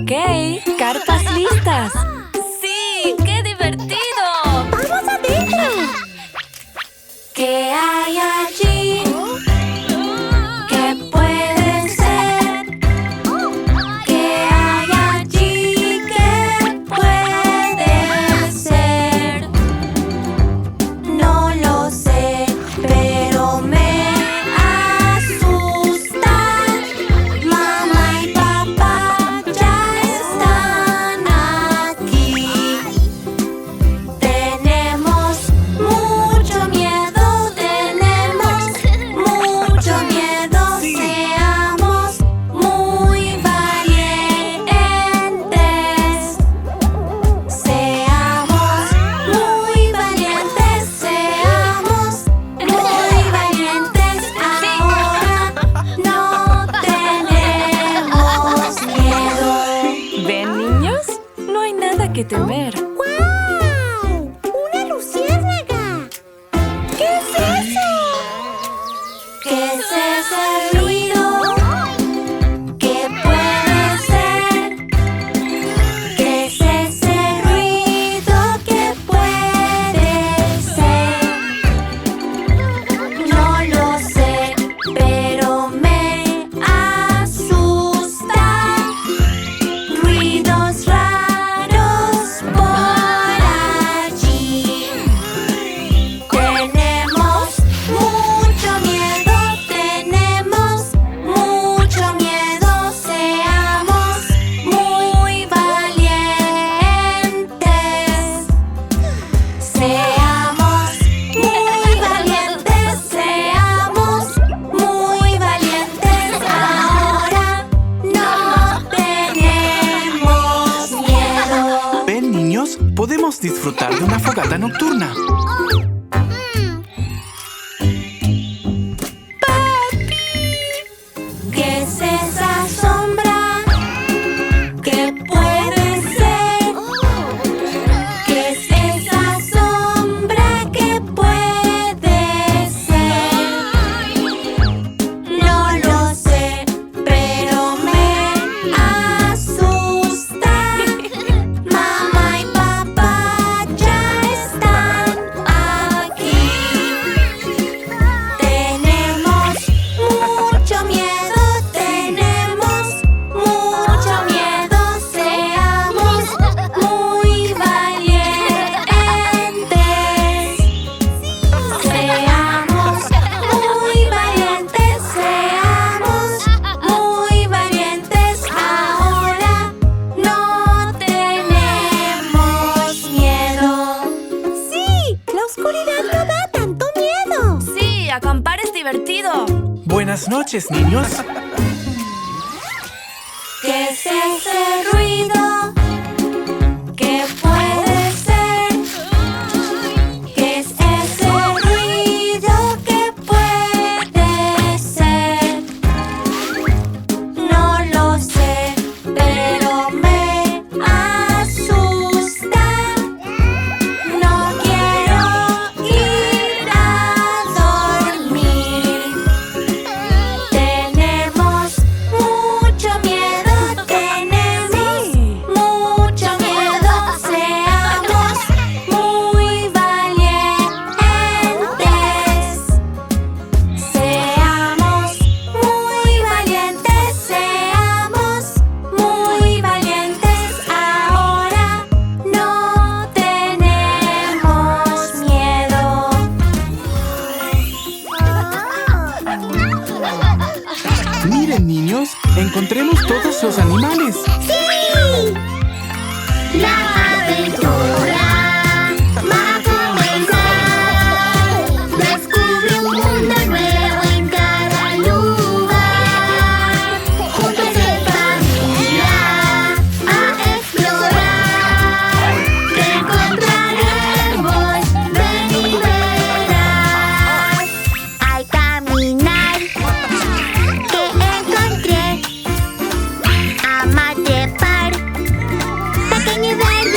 Ok, carpas listas. ¡Sí! ¡Qué divertido! ¡Vamos adentro! ¿Qué hay allí? ¿Qué puede ser? ¿Qué hay allí? ¿Qué puede ser? No lo sé, pero me asusta. Mamá y papá ya están aquí. Tenemos mucho miedo, seamos muy valientes. Seamos muy valientes, seamos muy valientes. Ahora no tenemos miedo. ¿Ven, niños? No hay nada que temer. ¡Guau! ¡Una luciérnaga! ¿Qué es eso? ¿Qué es ese ruido? ¿Qué puede ser? ¿Qué es ese ruido? ¿Qué puede ser? No lo sé, pero me asusta. Ruidos raros por allí. Tenemos mucho miedo, seamos muy valientes. Seamos muy valientes, seamos muy valientes. Ahora no tenemos miedo. Ven, niños, podemos disfrutar de una fogata nocturna. ¿Qué es esa sombra? ¿Qué puede ser? ¿Qué es esa sombra? ¿Qué puede ser? No lo sé, pero me asusta. Mamá y papá ya están aquí. Tenemos mucho miedo, seamos muy valientes. Seamos muy valientes, seamos muy valientes. Ahora no tenemos miedo. ¡Sí! ¡La oscuridad no da tanto miedo! Sí, acampar es divertido. Buenas noches, niños. ¿Qué es ese ruido? ¿Qué puede ser? ¿Qué es ese ruido? ¿Qué puede ser? No lo sé, pero me asusta. No quiero ir a dormir. Tenemos mucho miedo, seamos muy valientes. Seamos muy valientes, seamos muy valientes. Ahora no tenemos miedo. Miren, niños, encontremos todos los animales. ¡Sí! La aventura va a comenzar. Descubre un mundo nuevo en cada lugar. Juntos en familia a explorar. Te encontraremos, ven y verás. Al caminar que encontré, ama trepar, pequeño y verde.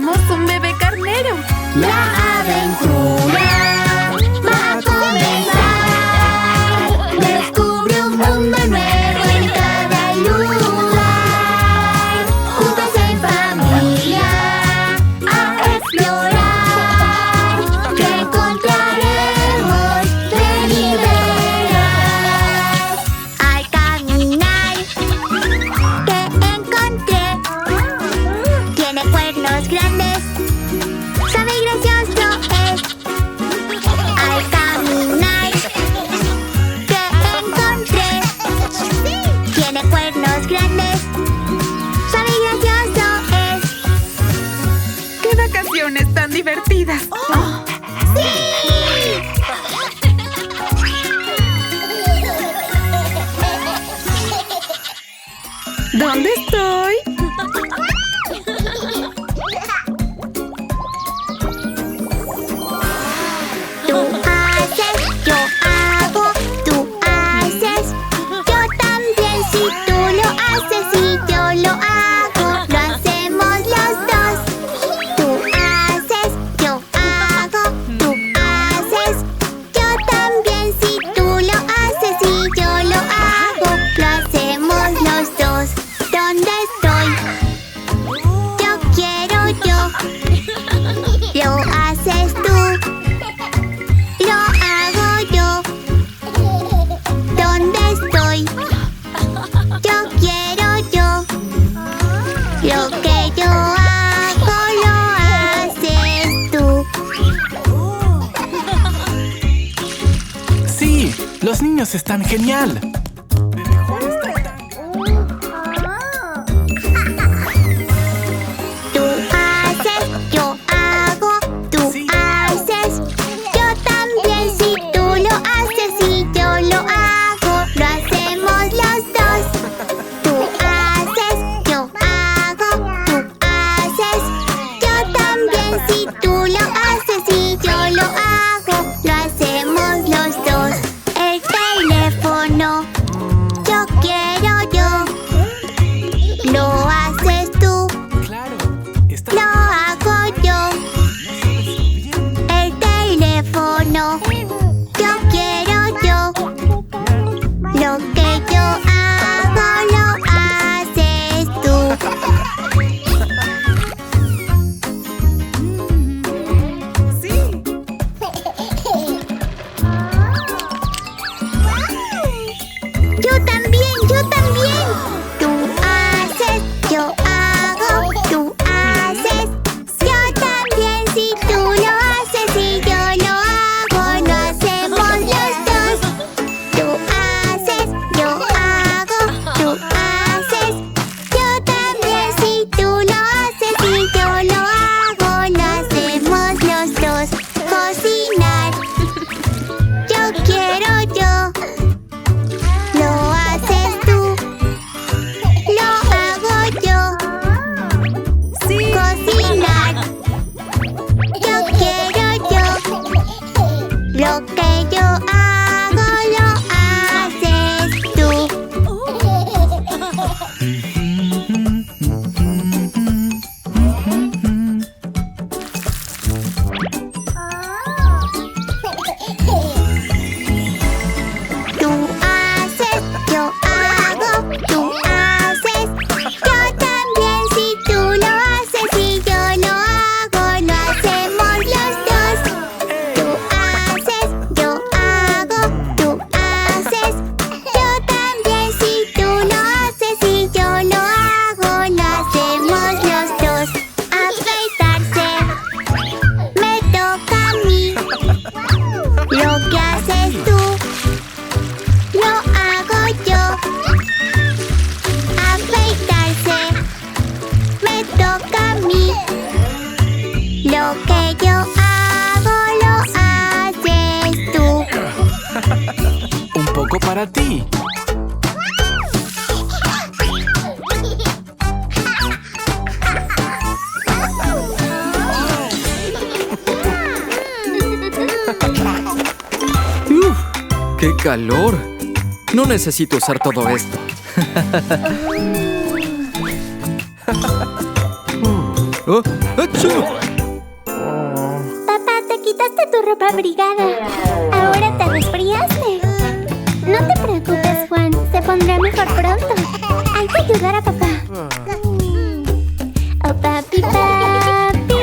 Somos un bebé carnero. La aventura va a comenzar. Descubre un mundo nuevo en cada lugar. Juntos en familia a explorar. Que encontraremos, ven y verás. Al caminar que encontré, tiene cuernos grandes. Sabe y gracioso es. Al caminar que encontré, tiene cuernos grandes. Sabe y gracioso es. ¡Qué vacaciones tan divertidas! ¡Sí! ¿Dónde estoy? Tú haces, yo hago, tú haces. Yo también, si tú lo haces y yo lo hago, lo hacemos los dos. Tú haces, yo hago, tú haces. Yo también, si tú lo haces y yo lo hago, lo hacemos los dos. ¿Dónde estoy? Yo quiero yo. Lo haces tú. Lo hago yo. ¿Dónde estoy? Yo quiero yo. Lo que yo hago lo haces tú. Sí, los niños están genial. Tú haces, yo hago, tú Sí. haces. Yo también, si tú lo haces y yo lo hago, lo hacemos los dos. Tú haces, yo hago, tú haces. Yo también, si tú lo haces y yo lo hago, lo hacemos los dos. El teléfono, yo quiero yo. Lo haces tú. Claro, está Lo hago yo. El teléfono, yo quiero yo. Lo que yo hago lo haces tú. Sí. Yo también, yo también. Tú haces, yo hago, tú haces. Yo también, si tú lo haces y yo lo hago, lo hacemos los dos. Tú haces, yo hago, tú haces. Yo también, si tú lo haces y yo lo hago, lo hacemos los dos. Cocinar, yo quiero yo. Lo haces tú. Lo hago yo. Sí. Cocinar, yo quiero yo. Lo que yo hago lo haces tú. Tú haces, yo hago, tú haces. Yo también, si tú lo haces y yo lo hago, lo hacemos los dos. Tú haces, yo hago, tú haces. Yo también, si tú lo haces y yo lo hago, lo hacemos los dos. Afeitarse, me toca a mí. Lo que haces tú, lo hago yo. Afeitarse, me toca a mí. Lo que yo hago lo haces tú. un poco para ti. ¡Qué calor! No necesito usar todo esto. ¡Oh! ¡Achú! Papá, te quitaste tu ropa abrigada. Ahora te resfriaste. No te preocupes, Juan. Se pondrá mejor pronto. Hay que ayudar a papá. Oh, papi, papi,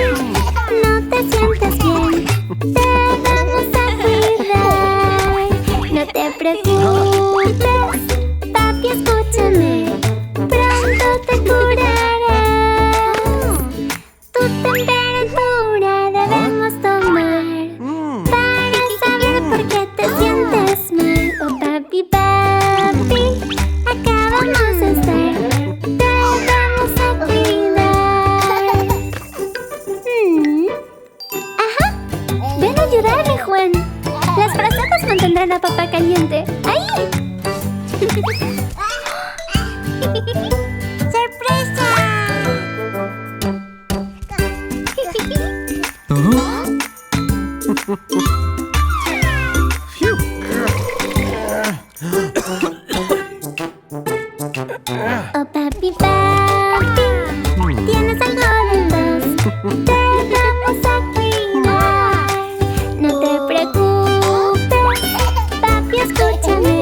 no te sientes bien. Te vamos a cuidar. No te preocupes, papi, escúchame. Pronto te curarás. Tu temperatura debemos tomar para saber por qué te sientes mal. Oh, papi, papi, acabamos de estar. Te vamos a cuidar. Ajá, ven a ayudarme, Juan. Las frazadas mantendrán a papá caliente. ¡Ahí! ¡Sorpresa! Oh, papi, papi, tienes algo de tos. Te vamos a cuidar. No te preocupes, papi, escúchame.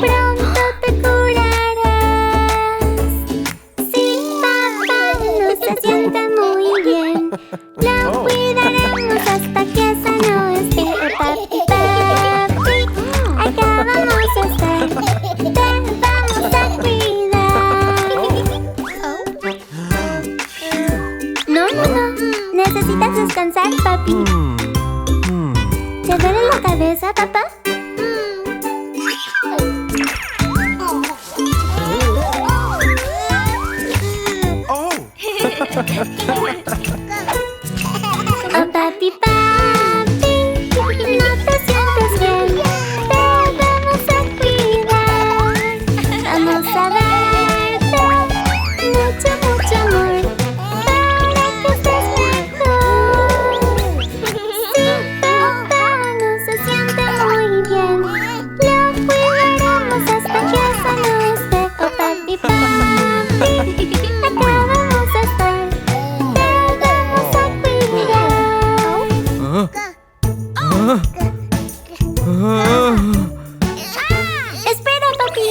Pronto te curarás. Si papá no se siente muy bien, lo cuidaremos hasta que sano esté. Oh, papi, papi, acabamos de estar. Te vamos a cuidar. No. Necesitas descansar, papi. ¿Te duele la cabeza, papá? Oh, papi, papi, no te sientes bien. Te vamos a cuidar. Vamos a darte mucho, mucho amor para que estés mejor. Si papá no se siente muy bien, lo cuidaremos hasta que sano esté. Oh, papi, papi, acabamos de estar. Te vamos a cuidar. Espera, papi.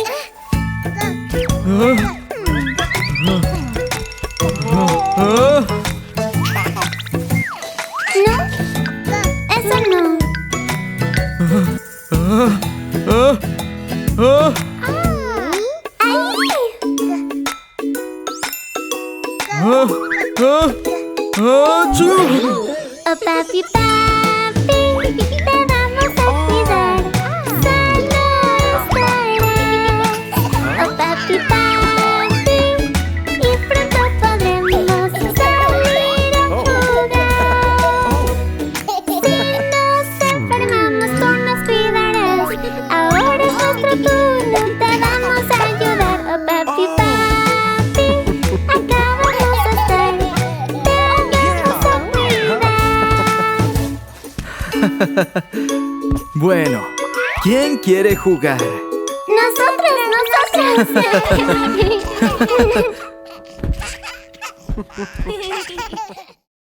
No, eso no. ¡Ahí! ¡Achú! Oh, papi, papi, te vamos a cuidar. Sano estarás. Oh, papi, papi, y pronto podremos salir a jugar. Si nos enfermamos, tú nos cuidarás. Ahora es nuestro turno, te vamos a ayudar. Oh, papi, papi, acabamos de estar. Te vamos a cuidar. Bueno, ¿quién quiere jugar? ¡Nosotros!